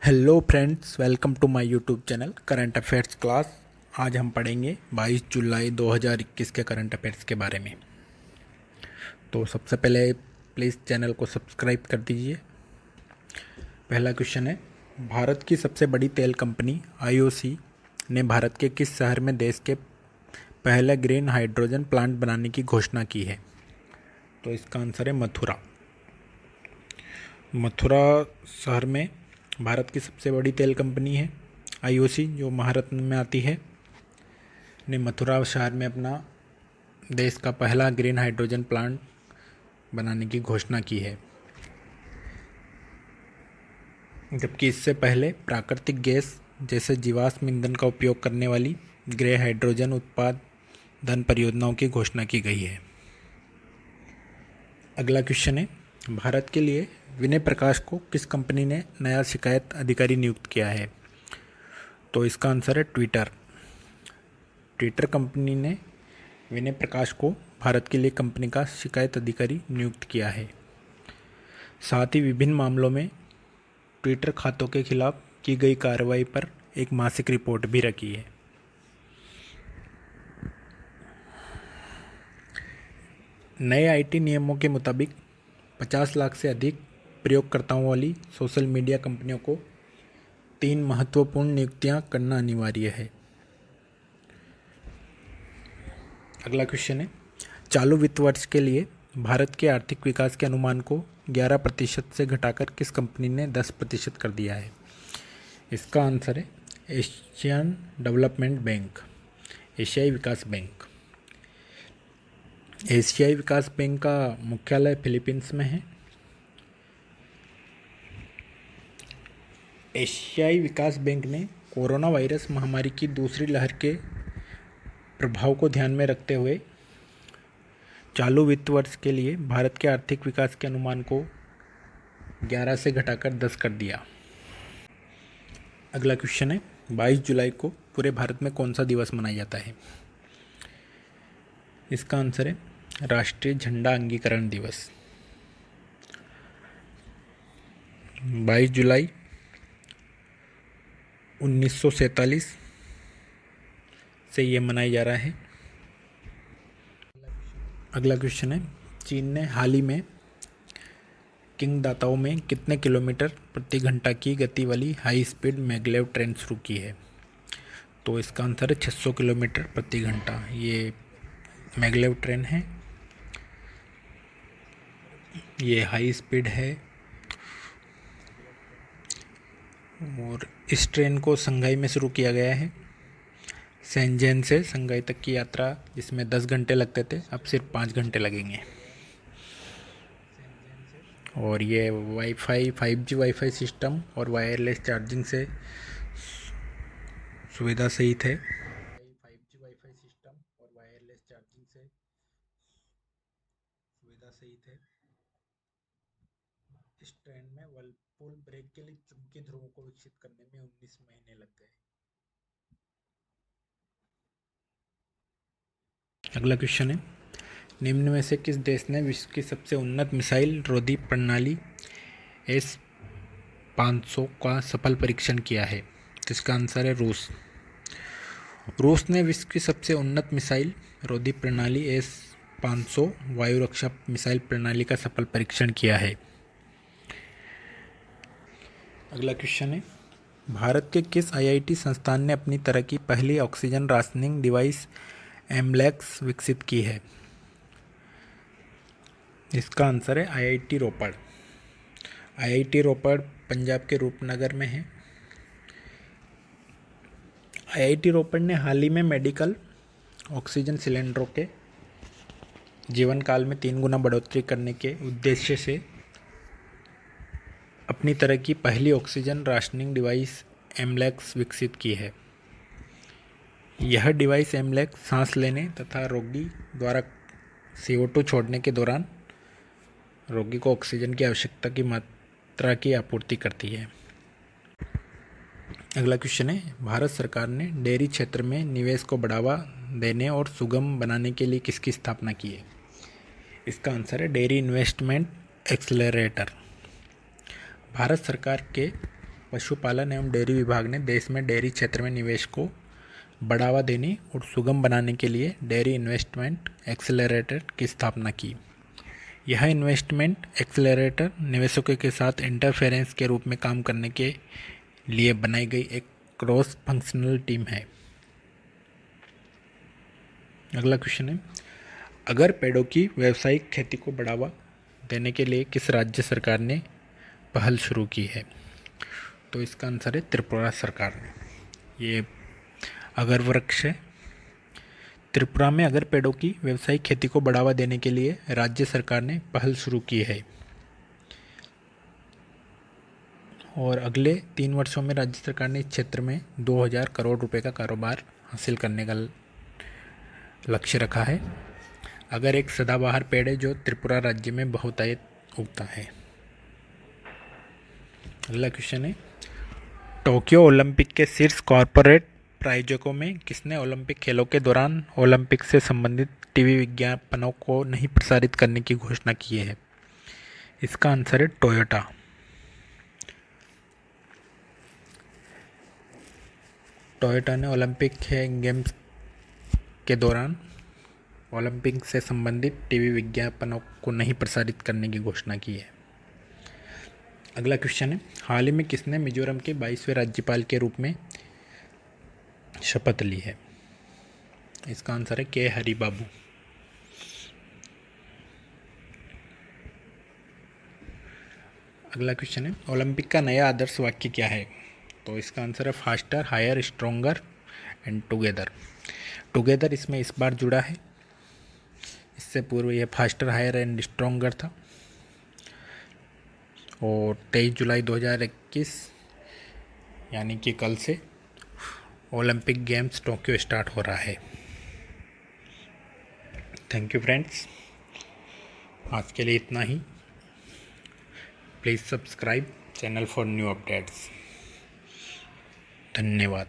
Hello friends, welcome to my YouTube channel current affairs class. आज हम पढ़ेंगे 22 जुलाई 2021 के करंट अफेयर्स के बारे में। तो सबसे पहले प्लीज़ चैनल को सब्सक्राइब कर दीजिए। पहला क्वेश्चन है, भारत की सबसे बड़ी तेल कंपनी आईओसी ने भारत के किस शहर में देश के पहले ग्रीन हाइड्रोजन प्लांट बनाने की घोषणा की है? तो इसका आंसर है मथुरा। मथुरा शहर में भारत की सबसे बड़ी तेल कंपनी है आईओसी, जो महाराष्ट्र में आती है, ने मथुरा शहर में अपना देश का पहला ग्रीन हाइड्रोजन प्लांट बनाने की घोषणा की है। जबकि इससे पहले प्राकृतिक गैस जैसे जीवाश्म ईंधन का उपयोग करने वाली ग्रे हाइड्रोजन उत्पादन परियोजनाओं की घोषणा की गई है। अगला क्वेश्चन है, भारत के लिए विनय प्रकाश को किस कंपनी ने नया शिकायत अधिकारी नियुक्त किया है? तो इसका आंसर है ट्विटर। ट्विटर कंपनी ने विनय प्रकाश को भारत के लिए कंपनी का शिकायत अधिकारी नियुक्त किया है। साथ ही विभिन्न मामलों में ट्विटर खातों के खिलाफ की गई कार्रवाई पर एक मासिक रिपोर्ट भी रखी है। नए आईटी नियमों के मुताबिक 50 लाख से अधिक प्रयोगकर्ताओं वाली सोशल मीडिया कंपनियों को 3 महत्वपूर्ण नियुक्तियां करना अनिवार्य है। अगला क्वेश्चन है, चालू वित्त वर्ष के लिए भारत के आर्थिक विकास के अनुमान को 11% से घटाकर किस कंपनी ने 10% कर दिया है? इसका आंसर है एशियन डेवलपमेंट बैंक, एशियाई विकास बैंक। एशियाई विकास बैंक का मुख्यालय फिलीपींस में है। एशियाई विकास बैंक ने कोरोना वायरस महामारी की दूसरी लहर के प्रभाव को ध्यान में रखते हुए चालू वित्त वर्ष के लिए भारत के आर्थिक विकास के अनुमान को 11 से घटाकर 10 कर दिया। अगला क्वेश्चन है, 22 जुलाई को पूरे भारत में कौन सा दिवस मनाया जाता है? इसका आंसर है राष्ट्रीय झंडा अंगीकरण दिवस। 22 जुलाई 1947 से ये मनाया जा रहा है। अगला क्वेश्चन है, चीन ने हाल ही में किंगदाओ में कितने किलोमीटर प्रति घंटा की गति वाली हाई स्पीड मैगलेव ट्रेन शुरू की है? तो इसका आंसर है 600 किलोमीटर प्रति घंटा। ये मैगलेव ट्रेन है, ये हाई स्पीड है और इस ट्रेन को संघाई में शुरू किया गया है। शेंझेन से संघाई तक की यात्रा जिसमें 10 घंटे लगते थे, अब सिर्फ 5 घंटे लगेंगे। और ये वाईफाई 5G वाईफाई सिस्टम और वायरलेस चार्जिंग से सुविधा सहित है। 5G वाईफाई सिस्टम और वायरलेस चार्जिंग से सुविधा सहित है। इस ट्रेन में व्हर्लपूल ब्रेक के लिए चुंबकीय ध्रुवों को विकसित करने में 19 महीने लग गए। अगला क्वेश्चन है, निम्न में से किस देश ने विश्व की सबसे उन्नत मिसाइल रोधी प्रणाली S-500 का सफल परीक्षण किया है? तो इसका आंसर है रूस। रूस ने विश्व की सबसे उन्नत मिसाइल रोधी प्रणाली S-500 वायु रक्षा मिसाइल प्रणाली का सफल परीक्षण किया है। अगला क्वेश्चन है, भारत के किस आईआईटी संस्थान ने अपनी तरह की पहली ऑक्सीजन राशनिंग डिवाइस एमलैक्स विकसित की है? इसका आंसर है आईआईटी रोपड़। आईआईटी रोपड़ पंजाब के रूपनगर में है। आईआईटी रोपड़ ने हाल ही में मेडिकल ऑक्सीजन सिलेंडरों के जीवन काल में 3 गुना बढ़ोतरी करने के उद्देश्य से अपनी तरह की पहली ऑक्सीजन राशनिंग डिवाइस एमलैक्स विकसित की है। यह डिवाइस एमलैक्स सांस लेने तथा रोगी द्वारा CO2 छोड़ने के दौरान रोगी को ऑक्सीजन की आवश्यकता की मात्रा की आपूर्ति करती है। अगला क्वेश्चन है, भारत सरकार ने डेयरी क्षेत्र में निवेश को बढ़ावा देने और सुगम बनाने के लिए किसकी स्थापना की है? इसका आंसर है डेयरी इन्वेस्टमेंट एक्सेलरेटर। भारत सरकार के पशुपालन एवं डेयरी विभाग ने देश में डेयरी क्षेत्र में निवेश को बढ़ावा देने और सुगम बनाने के लिए डेयरी इन्वेस्टमेंट एक्सेलरेटर की स्थापना की। यह इन्वेस्टमेंट एक्सेलरेटर निवेशकों के साथ इंटरफेरेंस के रूप में काम करने के लिए बनाई गई एक क्रॉस फंक्शनल टीम है। अगला क्वेश्चन है, अगर पेड़ों की व्यावसायिक खेती को बढ़ावा देने के लिए किस राज्य सरकार ने पहल शुरू की है? तो इसका आंसर है त्रिपुरा सरकार ने। ये अगर वृक्ष है। त्रिपुरा में अगर पेड़ों की व्यावसायिक खेती को बढ़ावा देने के लिए राज्य सरकार ने पहल शुरू की है और अगले 3 वर्षों में राज्य सरकार ने इस क्षेत्र में 2000 करोड़ रुपए का कारोबार हासिल करने का लक्ष्य रखा है। अगर एक सदाबहार पेड़ है जो त्रिपुरा राज्य में बहुतायत उगता है। अगला क्वेश्चन है, टोक्यो ओलंपिक के शीर्ष कॉरपोरेट प्रायोजकों में किसने ओलंपिक खेलों के दौरान ओलंपिक से संबंधित टीवी विज्ञापनों को नहीं प्रसारित करने की घोषणा की है? इसका आंसर है टोयोटा। टोयोटा ने ओलंपिक गेम्स के दौरान ओलंपिक से संबंधित टीवी विज्ञापनों को नहीं प्रसारित करने की घोषणा की है। अगला क्वेश्चन है, हाल ही में किसने मिजोरम के 22वें राज्यपाल के रूप में शपथ ली है? इसका आंसर है के हरिबाबू। अगला क्वेश्चन है, ओलंपिक का नया आदर्श वाक्य क्या है? तो इसका आंसर है faster, higher, stronger and together. Together इसमें इस बार जुड़ा है, इससे पूर्व यह फास्टर, हायर एंड स्ट्रोंगर था। और 23 जुलाई 2021 यानी कि कल से ओलंपिक गेम्स टोक्यो स्टार्ट हो रहा है। थैंक यू फ्रेंड्स, आज के लिए इतना ही। Please subscribe channel for new updates. धन्यवाद।